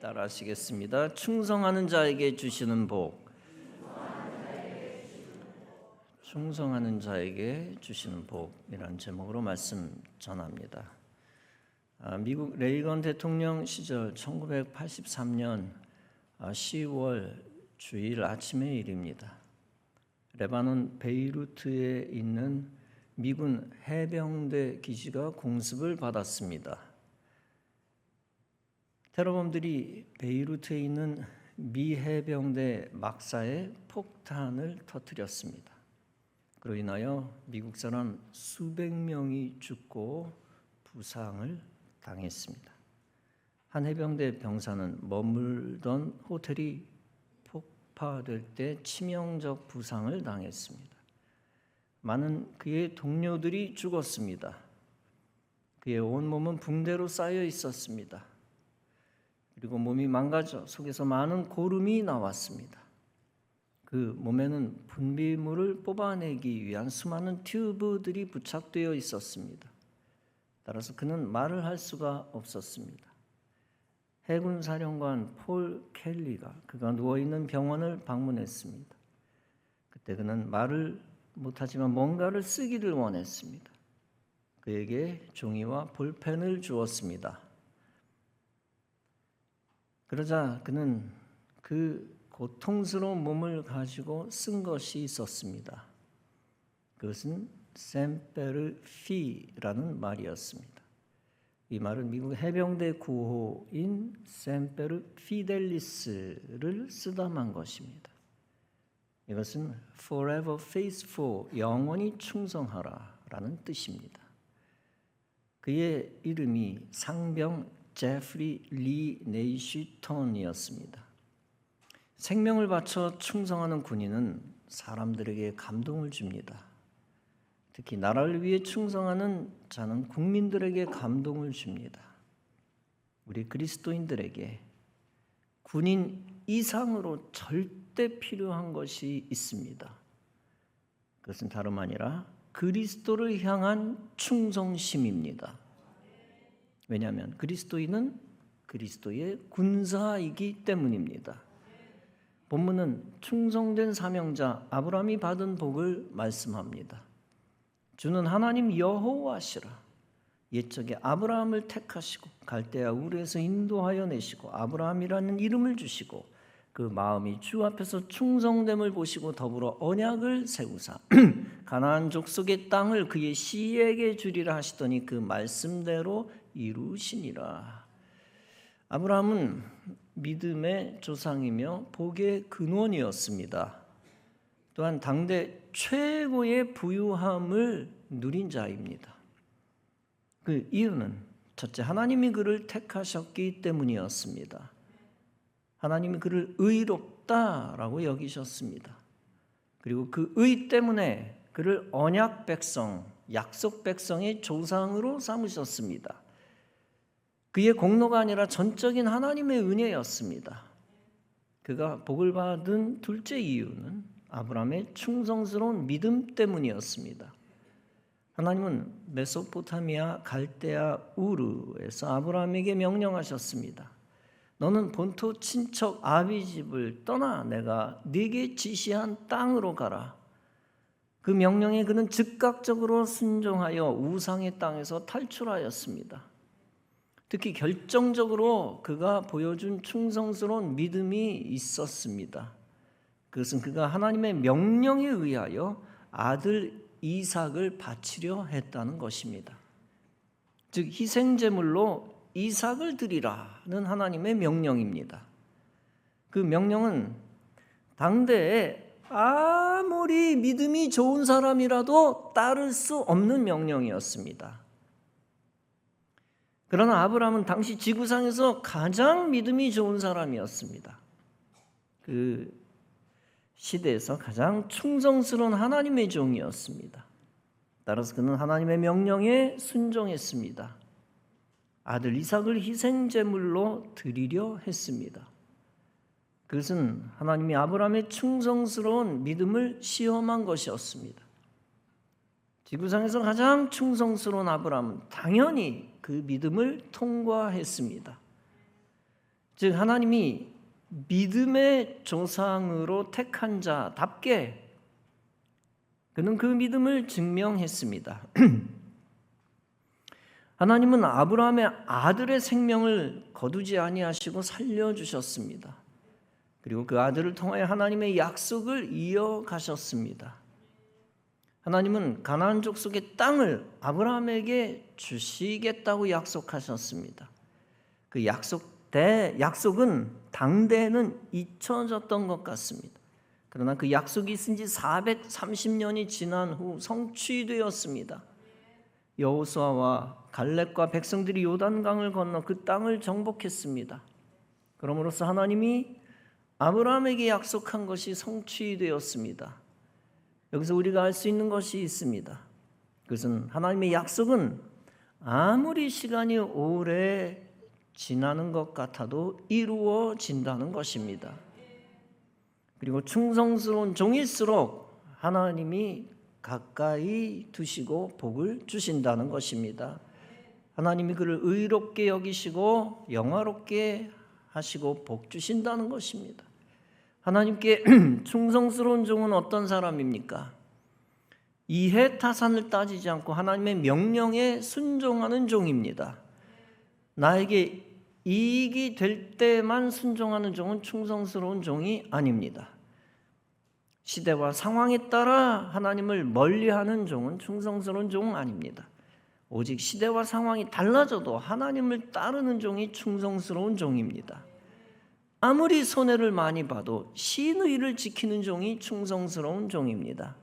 따라하시겠습니다. 충성하는 자에게 주시는 복. 충성하는 자에게 주시는 복이라는 제목으로 말씀 전합니다. 미국 레이건 대통령 시절 1983년 10월 주일 아침의 일입니다. 레바논 베이루트에 있는 미군 해병대 기지가 공습을 받았습니다. 테러범들이 베이루트에 있는 미 해병대 막사에 폭탄을 터뜨렸습니다. 그로 인하여 미국 사람 수백 명이 죽고 부상을 당했습니다. 한 해병대 병사는 머물던 호텔이 폭파될 때 치명적 부상을 당했습니다. 많은 그의 동료들이 죽었습니다. 그의 온몸은 붕대로 쌓여 있었습니다. 그리고 몸이 망가져 속에서 많은 고름이 나왔습니다. 그 몸에는 분비물을 뽑아내기 위한 수많은 튜브들이 부착되어 있었습니다. 따라서 그는 말을 할 수가 없었습니다. 해군 사령관 폴 켈리가 그가 누워있는 병원을 방문했습니다. 그때 그는 말을 못하지만 뭔가를 쓰기를 원했습니다. 그에게 종이와 볼펜을 주었습니다. 그러자 그는 그 고통스러운 몸을 가지고 쓴 것이 있었습니다. 그것은 셈페르 피라는 말이었습니다. 이 말은 미국 해병대 구호인 셈페르 피델리스를 쓰담한 것입니다. 이것은 forever faithful, 영원히 충성하라 라는 뜻입니다. 그의 이름이 상병 제프리 리 네이쉬턴이었습니다. 생명을 바쳐 충성하는 군인은 사람들에게 감동을 줍니다. 특히 나라를 위해 충성하는 자는 국민들에게 감동을 줍니다. 우리 그리스도인들에게 군인 이상으로 절대 필요한 것이 있습니다. 그것은 다름 아니라 그리스도를 향한 충성심입니다. 왜냐하면 그리스도인은 그리스도의 군사이기 때문입니다. 본문은 충성된 사명자 아브라함이 받은 복을 말씀합니다. 주는 하나님 여호와시라. 옛적에 아브라함을 택하시고 갈대아 우르에서 인도하여 내시고 아브라함이라는 이름을 주시고 그 마음이 주 앞에서 충성됨을 보시고 더불어 언약을 세우사 가나안 족속의 땅을 그의 씨에게 주리라 하시더니 그 말씀대로 이루시니라. 아브라함은 믿음의 조상이며 복의 근원이었습니다. 또한 당대 최고의 부유함을 누린 자입니다. 그 이유는 첫째, 하나님이 그를 택하셨기 때문이었습니다. 하나님이 그를 의롭다라고 여기셨습니다. 그리고 그 의 때문에 그를 언약 백성, 약속 백성의 조상으로 삼으셨습니다. 그의 공로가 아니라 전적인 하나님의 은혜였습니다. 그가 복을 받은 둘째 이유는 아브라함의 충성스러운 믿음 때문이었습니다. 하나님은 메소포타미아 갈대아 우르에서 아브라함에게 명령하셨습니다. 너는 본토 친척 아비 집을 떠나 내가 네게 지시한 땅으로 가라. 그 명령에 그는 즉각적으로 순종하여 우상의 땅에서 탈출하였습니다. 특히 결정적으로 그가 보여준 충성스러운 믿음이 있었습니다. 그것은 그가 하나님의 명령에 의하여 아들 이삭을 바치려 했다는 것입니다. 즉 희생제물로 이삭을 드리라는 하나님의 명령입니다. 그 명령은 당대에 아무리 믿음이 좋은 사람이라도 따를 수 없는 명령이었습니다. 그러나 아브라함은 당시 지구상에서 가장 믿음이 좋은 사람이었습니다. 그 시대에서 가장 충성스러운 하나님의 종이었습니다. 따라서 그는 하나님의 명령에 순종했습니다. 아들 이삭을 희생제물로 드리려 했습니다. 그것은 하나님이 아브라함의 충성스러운 믿음을 시험한 것이었습니다. 지구상에서 가장 충성스러운 아브라함은 당연히 그 믿음을 통과했습니다. 즉 하나님이 믿음의 조상으로 택한 자답게 그는 그 믿음을 증명했습니다. 하나님은 아브라함의 아들의 생명을 거두지 아니하시고 살려주셨습니다. 그리고 그 아들을 통하여 하나님의 약속을 이어가셨습니다. 하나님은 가나안 족속의 땅을 아브라함에게 주시겠다고 약속하셨습니다. 그 약속은 당대에는 잊혀졌던 것 같습니다. 그러나 그 약속이 있은 지 430년이 지난 후 성취되었습니다. 여호수아와 갈렙과 백성들이 요단강을 건너 그 땅을 정복했습니다. 그럼으로써 하나님이 아브라함에게 약속한 것이 성취되었습니다. 여기서 우리가 알 수 있는 것이 있습니다. 그것은 하나님의 약속은 아무리 시간이 오래 지나는 것 같아도 이루어진다는 것입니다. 그리고 충성스러운 종일수록 하나님이 가까이 두시고 복을 주신다는 것입니다. 하나님이 그를 의롭게 여기시고 영화롭게 하시고 복 주신다는 것입니다. 하나님께 충성스러운 종은 어떤 사람입니까? 이해타산을 따지지 않고 하나님의 명령에 순종하는 종입니다. 나에게 이익이 될 때만 순종하는 종은 충성스러운 종이 아닙니다. 시대와 상황에 따라 하나님을 멀리하는 종은 충성스러운 종은 아닙니다. 오직 시대와 상황이 달라져도 하나님을 따르는 종이 충성스러운 종입니다. 아무리 손해를 많이 봐도 신의를 지키는 종이 충성스러운 종입니다.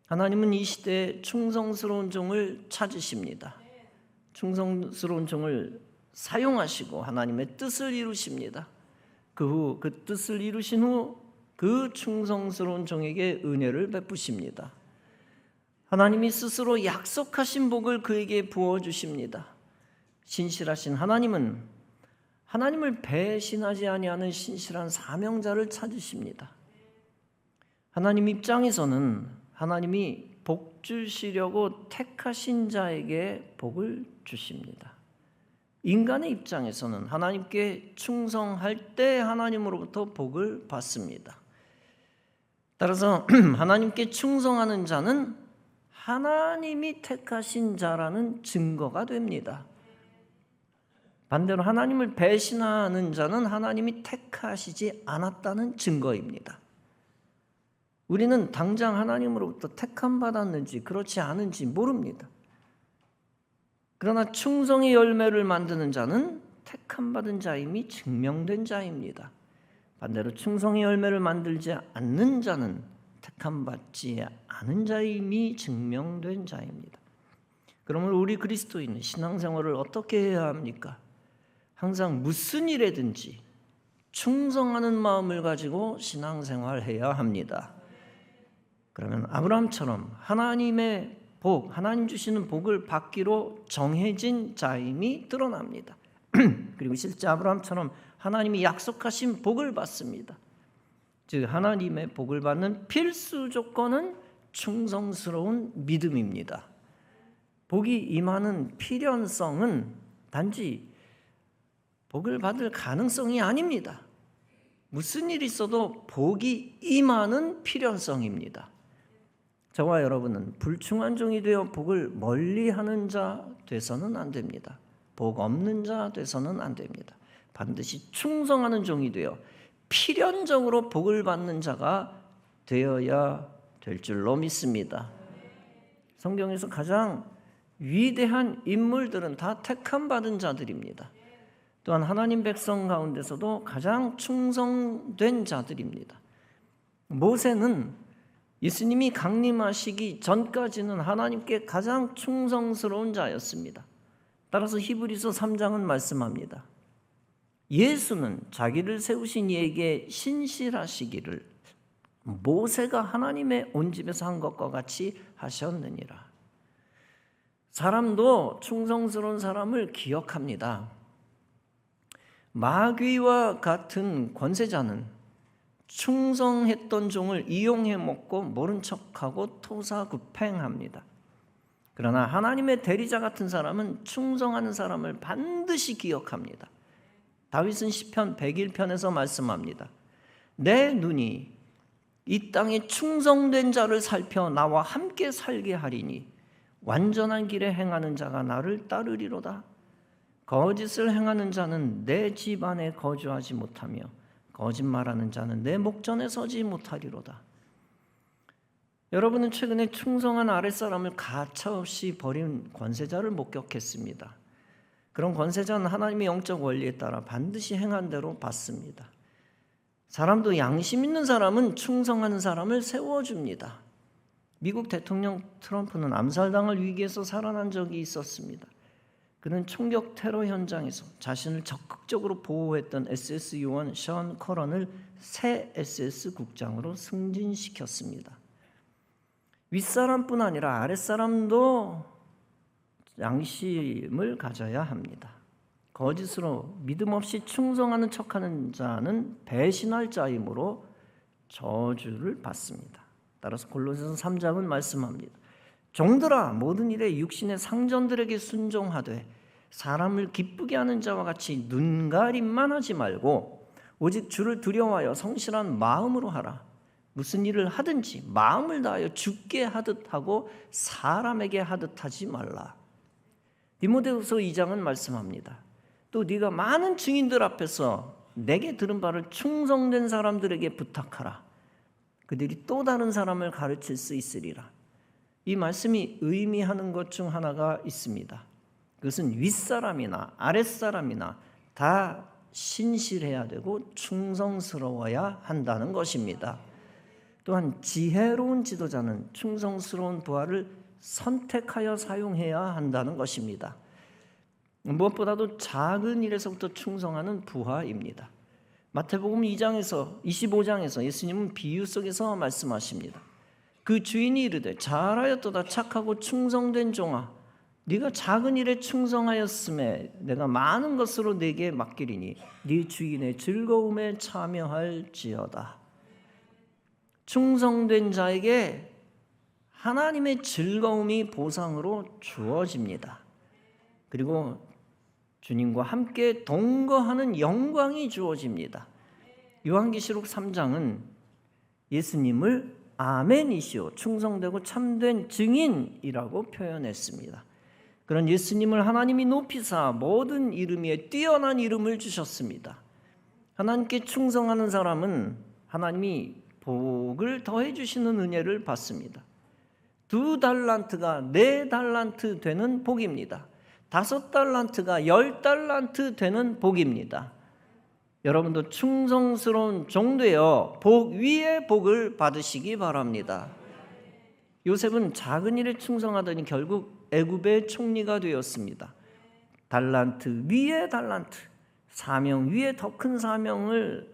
하나님은 이 시대에 충성스러운 종을 찾으십니다. 충성스러운 종을 사용하시고 하나님의 뜻을 이루십니다. 그 후 그 뜻을 이루신 후 그 충성스러운 종에게 은혜를 베푸십니다. 하나님이 스스로 약속하신 복을 그에게 부어주십니다. 신실하신 하나님은 하나님을 배신하지 아니하는 신실한 사명자를 찾으십니다. 하나님 입장에서는 하나님이 복 주시려고 택하신 자에게 복을 주십니다. 인간의 입장에서는 하나님께 충성할 때 하나님으로부터 복을 받습니다. 따라서 하나님께 충성하는 자는 하나님이 택하신 자라는 증거가 됩니다. 반대로 하나님을 배신하는 자는 하나님이 택하시지 않았다는 증거입니다. 우리는 당장 하나님으로부터 택함 받았는지 그렇지 않은지 모릅니다. 그러나 충성의 열매를 만드는 자는 택함 받은 자임이 증명된 자입니다. 반대로 충성의 열매를 만들지 않는 자는 택함 받지 않은 자임이 증명된 자입니다. 그러므로 우리 그리스도인은 신앙생활을 어떻게 해야 합니까? 항상 무슨 일에든지 충성하는 마음을 가지고 신앙생활해야 합니다. 그러면 아브라함처럼 하나님의 복, 하나님 주시는 복을 받기로 정해진 자임이 드러납니다. 그리고 실제 아브라함처럼 하나님이 약속하신 복을 받습니다. 즉 하나님의 복을 받는 필수 조건은 충성스러운 믿음입니다. 복이 임하는 필연성은 단지 복을 받을 가능성이 아닙니다. 무슨 일이 있어도 복이 임하는 필연성입니다. 저와 여러분은 불충한 종이 되어 복을 멀리하는 자 돼서는 안 됩니다. 복 없는 자 돼서는 안 됩니다. 반드시 충성하는 종이 되어 필연적으로 복을 받는 자가 되어야 될 줄로 믿습니다. 성경에서 가장 위대한 인물들은 다 택함 받은 자들입니다. 또한 하나님 백성 가운데서도 가장 충성된 자들입니다. 모세는 예수님이 강림하시기 전까지는 하나님께 가장 충성스러운 자였습니다. 따라서 히브리서 3장은 말씀합니다. 예수는 자기를 세우신 이에게 신실하시기를 모세가 하나님의 온 집에서 한 것과 같이 하셨느니라. 사람도 충성스러운 사람을 기억합니다. 마귀와 같은 권세자는 충성했던 종을 이용해 먹고 모른 척하고 토사구팽합니다. 그러나 하나님의 대리자 같은 사람은 충성하는 사람을 반드시 기억합니다. 다윗은 시편 101편에서 말씀합니다. 내 눈이 이 땅에 충성된 자를 살펴 나와 함께 살게 하리니 완전한 길에 행하는 자가 나를 따르리로다. 거짓을 행하는 자는 내 집 안에 거주하지 못하며 거짓말하는 자는 내 목전에 서지 못하리로다. 여러분은 최근에 충성한 아랫사람을 가차없이 버린 권세자를 목격했습니다. 그런 권세자는 하나님의 영적 원리에 따라 반드시 행한 대로 받습니다. 사람도 양심 있는 사람은 충성하는 사람을 세워줍니다. 미국 대통령 트럼프는 암살당할 위기에서 살아난 적이 있었습니다. 그는 총격 테러 현장에서 자신을 적극적으로 보호했던 SS 요원 션 커런을 새 SS 국장으로 승진시켰습니다. 윗사람뿐 아니라 아랫사람도 양심을 가져야 합니다. 거짓으로 믿음 없이 충성하는 척하는 자는 배신할 자이므로 저주를 받습니다. 따라서 골로새서 3장은 말씀합니다. 종들아 모든 일에 육신의 상전들에게 순종하되 사람을 기쁘게 하는 자와 같이 눈가림만 하지 말고 오직 주를 두려워하여 성실한 마음으로 하라. 무슨 일을 하든지 마음을 다하여 주께 하듯 하고 사람에게 하듯 하지 말라. 디모데후서 2장은 말씀합니다. 또 네가 많은 증인들 앞에서 내게 들은 바를 충성된 사람들에게 부탁하라. 그들이 또 다른 사람을 가르칠 수 있으리라. 이 말씀이 의미하는 것 중 하나가 있습니다. 그것은 윗사람이나 아랫사람이나 다 신실해야 되고 충성스러워야 한다는 것입니다. 또한 지혜로운 지도자는 충성스러운 부하를 선택하여 사용해야 한다는 것입니다. 무엇보다도 작은 일에서부터 충성하는 부하입니다. 마태복음 25장에서 예수님은 비유 속에서 말씀하십니다. 그 주인이 이르되 잘하였도다 착하고 충성된 종아 네가 작은 일에 충성하였음에 내가 많은 것으로 네게 맡기리니 네 주인의 즐거움에 참여할지어다. 충성된 자에게 하나님의 즐거움이 보상으로 주어집니다. 그리고 주님과 함께 동거하는 영광이 주어집니다. 요한계시록 3장은 예수님을 아멘이시오 충성되고 참된 증인이라고 표현했습니다. 그런 예수님을 하나님이 높이사 모든 이름 위에 뛰어난 이름을 주셨습니다. 하나님께 충성하는 사람은 하나님이 복을 더해 주시는 은혜를 받습니다. 2달란트가 4달란트 되는 복입니다. 5달란트가 10달란트 되는 복입니다. 여러분도 충성스러운 종되어 복 위에 복을 받으시기 바랍니다. 요셉은 작은 일에 충성하더니 결국 애굽의 총리가 되었습니다. 달란트 위에 달란트, 사명 위에 더 큰 사명을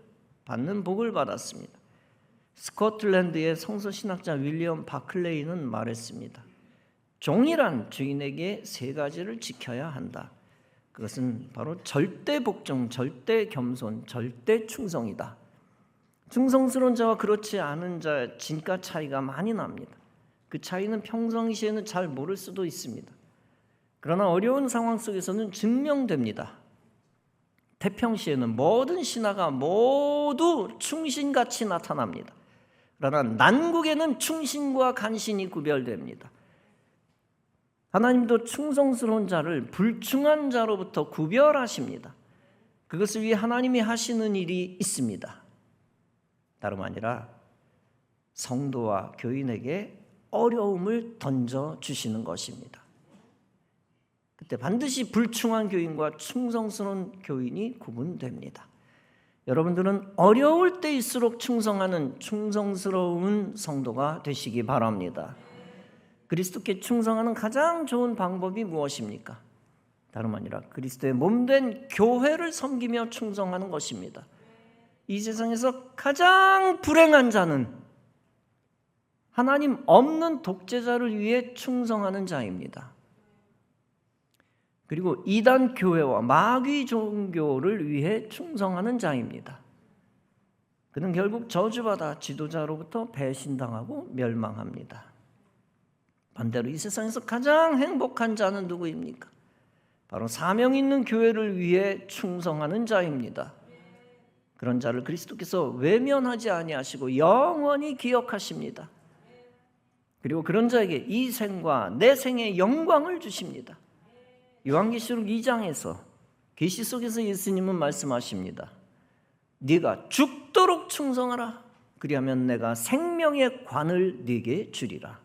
받는 복을 받았습니다. 스코틀랜드의 성서신학자 윌리엄 바클레이는 말했습니다. 종이란 주인에게 3가지를 지켜야 한다. 그것은 바로 절대 복종, 절대 겸손, 절대 충성이다. 충성스러운 자와 그렇지 않은 자의 진가 차이가 많이 납니다. 그 차이는 평상시에는 잘 모를 수도 있습니다. 그러나 어려운 상황 속에서는 증명됩니다. 태평시에는 모든 신하가 모두 충신같이 나타납니다. 그러나 난국에는 충신과 간신이 구별됩니다. 하나님도 충성스러운 자를 불충한 자로부터 구별하십니다. 그것을 위해 하나님이 하시는 일이 있습니다. 다름 아니라 성도와 교인에게 어려움을 던져주시는 것입니다. 그때 반드시 불충한 교인과 충성스러운 교인이 구분됩니다. 여러분들은 어려울 때일수록 충성하는 충성스러운 성도가 되시기 바랍니다. 그리스도께 충성하는 가장 좋은 방법이 무엇입니까? 다름 아니라 그리스도의 몸된 교회를 섬기며 충성하는 것입니다. 이 세상에서 가장 불행한 자는 하나님 없는 독재자를 위해 충성하는 자입니다. 그리고 이단 교회와 마귀 종교를 위해 충성하는 자입니다. 그는 결국 저주받아 지도자로부터 배신당하고 멸망합니다. 반대로 이 세상에서 가장 행복한 자는 누구입니까? 바로 사명 있는 교회를 위해 충성하는 자입니다. 그런 자를 그리스도께서 외면하지 아니하시고 영원히 기억하십니다. 그리고 그런 자에게 이 생과 내 생의 영광을 주십니다. 요한계시록 2장에서 계시 속에서 예수님은 말씀하십니다. 네가 죽도록 충성하라. 그리하면 내가 생명의 관을 네게 주리라.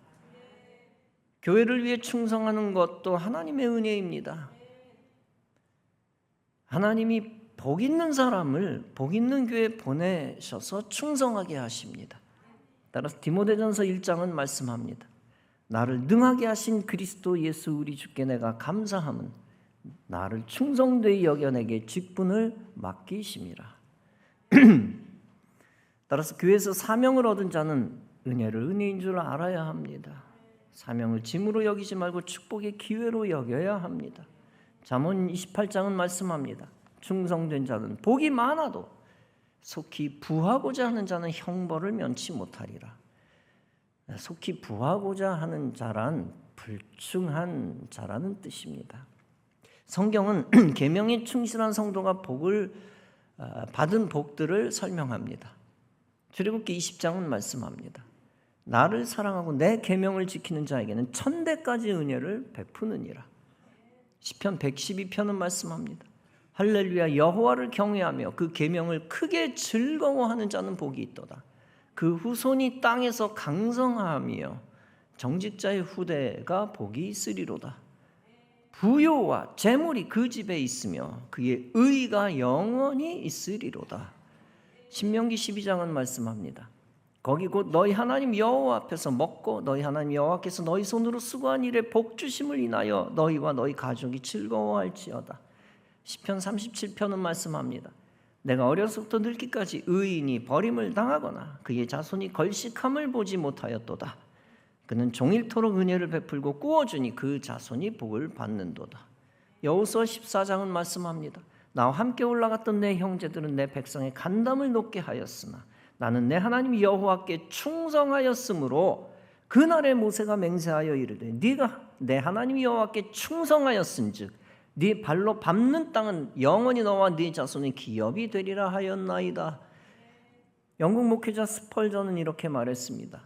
교회를 위해 충성하는 것도 하나님의 은혜입니다. 하나님이 복 있는 사람을 복 있는 교회에 보내셔서 충성하게 하십니다. 따라서 디모데전서 1장은 말씀합니다. 나를 능하게 하신 그리스도 예수 우리 주께 내가 감사함은 나를 충성되이 여겨 내게 직분을 맡기심이라. 따라서 교회에서 사명을 얻은 자는 은혜를 은혜인 줄 알아야 합니다. 사명을 짐으로 여기지 말고 축복의 기회로 여겨야 합니다. 잠언 28장은 말씀합니다. 충성된 자는 복이 많아도 속히 부하고자 하는 자는 형벌을 면치 못하리라. 속히 부하고자 하는 자란 불충한 자라는 뜻입니다. 성경은 계명에 충실한 성도가 복을 받은 복들을 설명합니다. 출애굽기 20장은 말씀합니다. 나를 사랑하고 내 계명을 지키는 자에게는 천대까지 은혜를 베푸느니라. 시편 112편은 말씀합니다. 할렐루야 여호와를 경외하며 그 계명을 크게 즐거워하는 자는 복이 있도다. 그 후손이 땅에서 강성하며 정직자의 후대가 복이 있으리로다. 부요와 재물이 그 집에 있으며 그의 의가 영원히 있으리로다. 신명기 12장은 말씀합니다. 거기 곧 너희 하나님 여호와 앞에서 먹고 너희 하나님 여호와께서 너희 손으로 수고한 일에 복 주심을 인하여 너희와 너희 가족이 즐거워할지어다. 시편 37편은 말씀합니다. 내가 어려서부터 늙기까지 의인이 버림을 당하거나 그의 자손이 걸식함을 보지 못하였도다. 그는 종일토록 은혜를 베풀고 꾸어주니 그 자손이 복을 받는도다. 여호수아 14장은 말씀합니다. 나와 함께 올라갔던 내 형제들은 내 백성의 간담을 높게 하였으나 나는 내 하나님 여호와께 충성하였으므로 그날에 모세가 맹세하여 이르되 네가 내 하나님 여호와께 충성하였은즉 네 발로 밟는 땅은 영원히 너와 네 자손의 기업이 되리라 하였나이다. 영국 목회자 스펄전은 이렇게 말했습니다.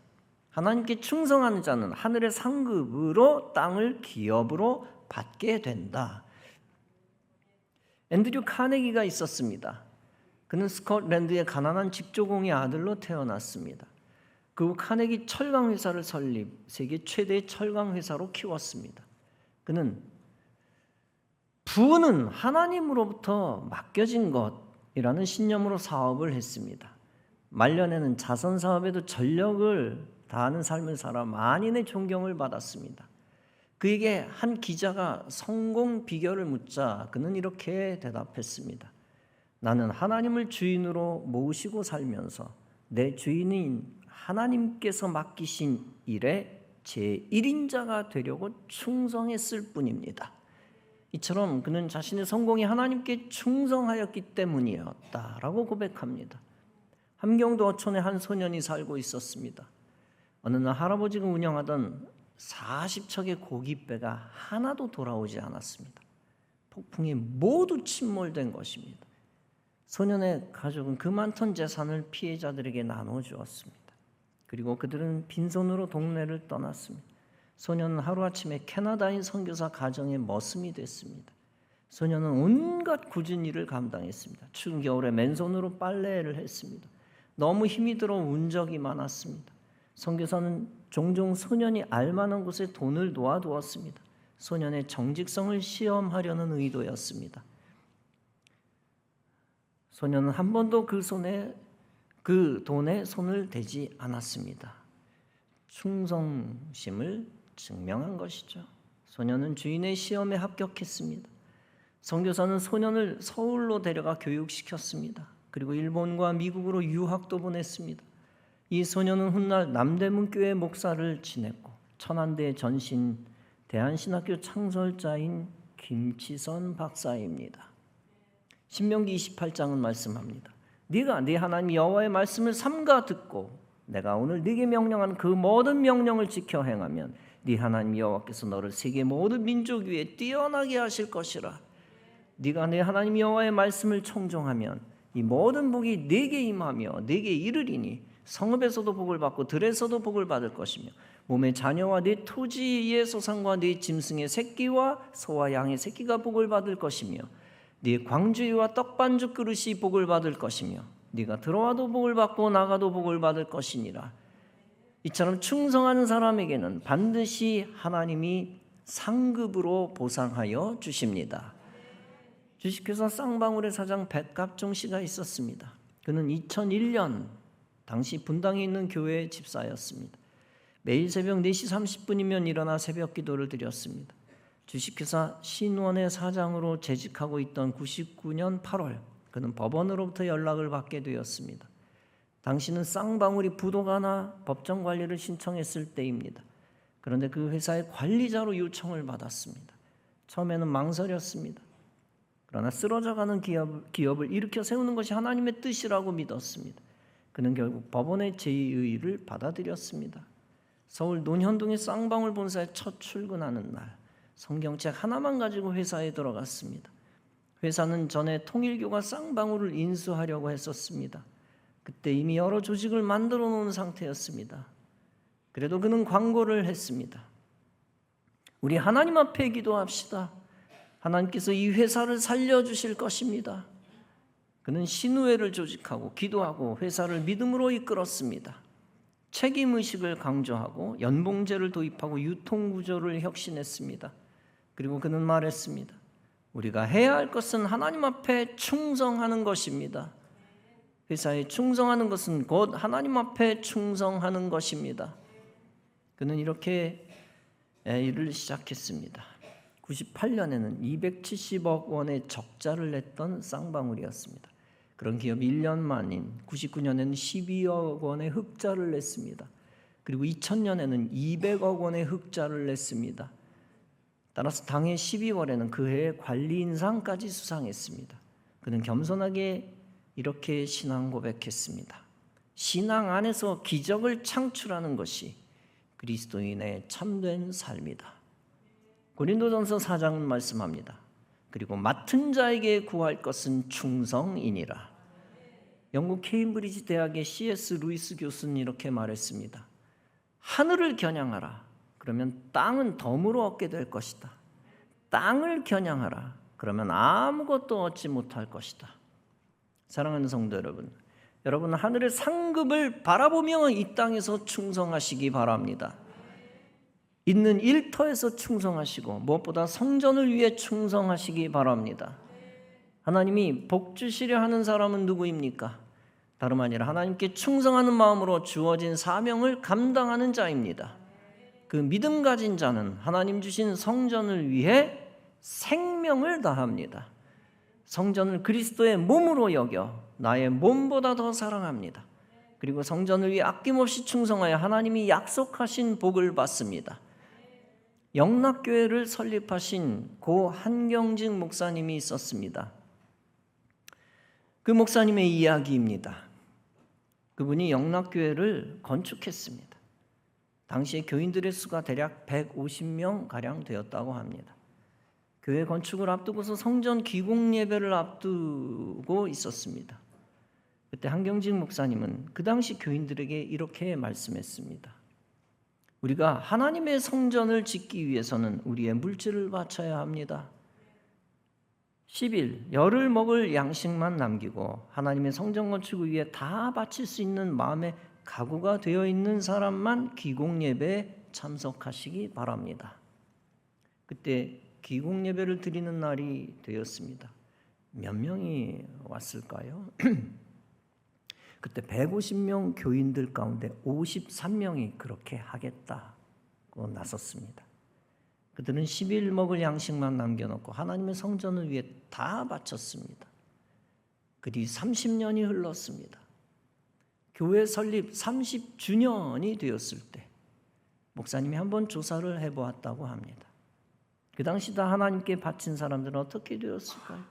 하나님께 충성하는 자는 하늘의 상급으로 땅을 기업으로 받게 된다. 앤드류 카네기가 있었습니다. 그는 스코틀랜드의 가난한 집조공의 아들로 태어났습니다. 그 후 카네기 철강회사를 설립, 세계 최대의 철강회사로 키웠습니다. 그는 부는 하나님으로부터 맡겨진 것이라는 신념으로 사업을 했습니다. 말년에는 자선 사업에도 전력을 다하는 삶을 살아 만인의 존경을 받았습니다. 그에게 한 기자가 성공 비결을 묻자 그는 이렇게 대답했습니다. 나는 하나님을 주인으로 모시고 살면서 내 주인인 하나님께서 맡기신 일에 제1인자가 되려고 충성했을 뿐입니다. 이처럼 그는 자신의 성공이 하나님께 충성하였기 때문이었다라고 고백합니다. 함경도 어촌에 한 소년이 살고 있었습니다. 어느 날 할아버지가 운영하던 40척의 고깃배가 하나도 돌아오지 않았습니다. 폭풍이 모두 침몰된 것입니다. 소년의 가족은 그 많던 재산을 피해자들에게 나눠 주었습니다. 그리고 그들은 빈손으로 동네를 떠났습니다. 소년은 하루아침에 캐나다인 선교사 가정의 머슴이 됐습니다. 소년은 온갖 굳은 일을 감당했습니다. 추운 겨울에 맨손으로 빨래를 했습니다. 너무 힘이 들어 운 적이 많았습니다. 선교사는 종종 소년이 알만한 곳에 돈을 놓아두었습니다. 소년의 정직성을 시험하려는 의도였습니다. 소년은 한 번도 그 돈에 손을 대지 않았습니다. 충성심을 증명한 것이죠. 소년은 주인의 시험에 합격했습니다. 선교사는 소년을 서울로 데려가 교육시켰습니다. 그리고 일본과 미국으로 유학도 보냈습니다. 이 소년은 훗날 남대문 교회 목사를 지냈고 천안대 전신 대한신학교 창설자인 김치선 박사입니다. 신명기 28장은 말씀합니다. 네가 네 하나님 여호와의 말씀을 삼가 듣고 내가 오늘 네게 명령한 그 모든 명령을 지켜 행하면 네 하나님 여호와께서 너를 세계 모든 민족 위에 뛰어나게 하실 것이라. 네가 내 하나님 여호와의 말씀을 청종하면 이 모든 복이 네게 임하며 네게 이르리니 성읍에서도 복을 받고 들에서도 복을 받을 것이며 몸의 자녀와 네 토지의 소산과 네 짐승의 새끼와 소와 양의 새끼가 복을 받을 것이며 네 광주리와 떡반죽 그릇이 복을 받을 것이며 네가 들어와도 복을 받고 나가도 복을 받을 것이니라. 이처럼 충성하는 사람에게는 반드시 하나님이 상급으로 보상하여 주십니다. 주식회사 쌍방울의 사장 백갑종 씨가 있었습니다. 그는 2001년 당시 분당에 있는 교회의 집사였습니다. 매일 새벽 4시 30분이면 일어나 새벽 기도를 드렸습니다. 주식회사 신원의 사장으로 재직하고 있던 99년 8월 그는 법원으로부터 연락을 받게 되었습니다. 당시는 쌍방울이 부도가 나 법정 관리를 신청했을 때입니다. 그런데 그 회사의 관리자로 요청을 받았습니다. 처음에는 망설였습니다. 그러나 쓰러져가는 기업을 일으켜 세우는 것이 하나님의 뜻이라고 믿었습니다. 그는 결국 법원의 제의를 받아들였습니다. 서울 논현동의 쌍방울 본사에 첫 출근하는 날 성경책 하나만 가지고 회사에 들어갔습니다. 회사는 전에 통일교가 쌍방울을 인수하려고 했었습니다. 그때 이미 여러 조직을 만들어 놓은 상태였습니다. 그래도 그는 광고를 했습니다. 우리 하나님 앞에 기도합시다. 하나님께서 이 회사를 살려주실 것입니다. 그는 신우회를 조직하고 기도하고 회사를 믿음으로 이끌었습니다. 책임의식을 강조하고 연봉제를 도입하고 유통구조를 혁신했습니다. 그리고 그는 말했습니다. 우리가 해야 할 것은 하나님 앞에 충성하는 것입니다. 회사에 충성하는 것은 곧 하나님 앞에 충성하는 것입니다. 그는 이렇게 일을 시작했습니다. 98년에는 270억 원의 적자를 냈던 쌍방울이었습니다. 그런 기업이 1년 만인 99년에는 12억 원의 흑자를 냈습니다. 그리고 2000년에는 200억 원의 흑자를 냈습니다. 따라서 당해 12월에는 그 해의 관리인상까지 수상했습니다. 그는 겸손하게 이렇게 신앙 고백했습니다. 신앙 안에서 기적을 창출하는 것이 그리스도인의 참된 삶이다. 고린도전서 4장은 말씀합니다. 그리고 맡은 자에게 구할 것은 충성이니라. 영국 케임브리지 대학의 C.S. 루이스 교수는 이렇게 말했습니다. 하늘을 겨냥하라. 그러면 땅은 덤으로 얻게 될 것이다. 땅을 겨냥하라. 그러면 아무것도 얻지 못할 것이다. 사랑하는 성도 여러분, 여러분 하늘의 상급을 바라보며 이 땅에서 충성하시기 바랍니다. 있는 일터에서 충성하시고 무엇보다 성전을 위해 충성하시기 바랍니다. 하나님이 복 주시려 하는 사람은 누구입니까? 다름 아니라 하나님께 충성하는 마음으로 주어진 사명을 감당하는 자입니다. 그 믿음 가진 자는 하나님 주신 성전을 위해 생명을 다합니다. 성전을 그리스도의 몸으로 여겨 나의 몸보다 더 사랑합니다. 그리고 성전을 위해 아낌없이 충성하여 하나님이 약속하신 복을 받습니다. 영락교회를 설립하신 고 한경직 목사님이 있었습니다. 그 목사님의 이야기입니다. 그분이 영락교회를 건축했습니다. 당시에 교인들의 수가 대략 150명 가량 되었다고 합니다. 교회 건축을 앞두고서 성전 기공 예배를 앞두고 있었습니다. 그때 한경직 목사님은 그 당시 교인들에게 이렇게 말씀했습니다. 우리가 하나님의 성전을 짓기 위해서는 우리의 물질을 바쳐야 합니다. 10일 열을 먹을 양식만 남기고 하나님의 성전 건축을 위해 다 바칠 수 있는 마음의 각오가 되어 있는 사람만 기공예배에 참석하시기 바랍니다. 그때 기공예배를 드리는 날이 되었습니다. 몇 명이 왔을까요? 그때 150명 교인들 가운데 53명이 그렇게 하겠다고 나섰습니다. 그들은 10일 먹을 양식만 남겨놓고 하나님의 성전을 위해 다 바쳤습니다. 그뒤 30년이 흘렀습니다. 교회 설립 30주년이 되었을 때 목사님이 한번 조사를 해보았다고 합니다. 그 당시 다 하나님께 바친 사람들은 어떻게 되었을까요?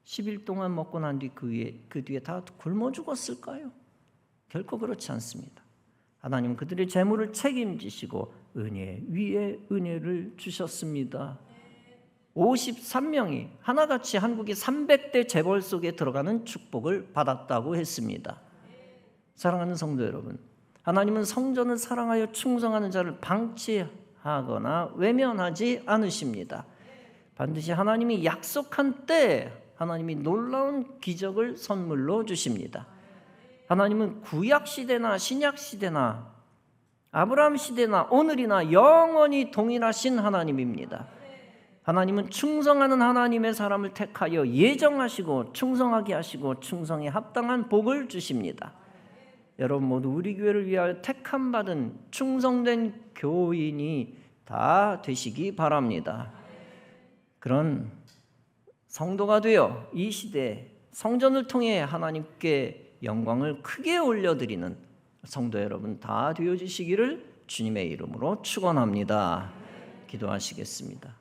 10일 동안 먹고 난 뒤 그 뒤에 다 굶어 죽었을까요? 결코 그렇지 않습니다. 하나님은 그들의 재물을 책임지시고 은혜 위에 은혜를 주셨습니다. 53명이 하나같이 한국의 300대 재벌 속에 들어가는 축복을 받았다고 했습니다. 사랑하는 성도 여러분, 하나님은 성전을 사랑하여 충성하는 자를 방치하거나 외면하지 않으십니다. 반드시 하나님이 약속한 때에 하나님이 놀라운 기적을 선물로 주십니다. 하나님은 구약시대나 신약시대나 아브라함 시대나 오늘이나 영원히 동일하신 하나님입니다. 하나님은 충성하는 하나님의 사람을 택하여 예정하시고 충성하게 하시고 충성에 합당한 복을 주십니다. 여러분 모두 우리 교회를 위하여 택함 받은 충성된 교인이 다 되시기 바랍니다. 그런 성도가 되어 이 시대에 성전을 통해 하나님께 영광을 크게 올려드리는 성도 여러분 다 되어주시기를 주님의 이름으로 축원합니다. 기도하시겠습니다.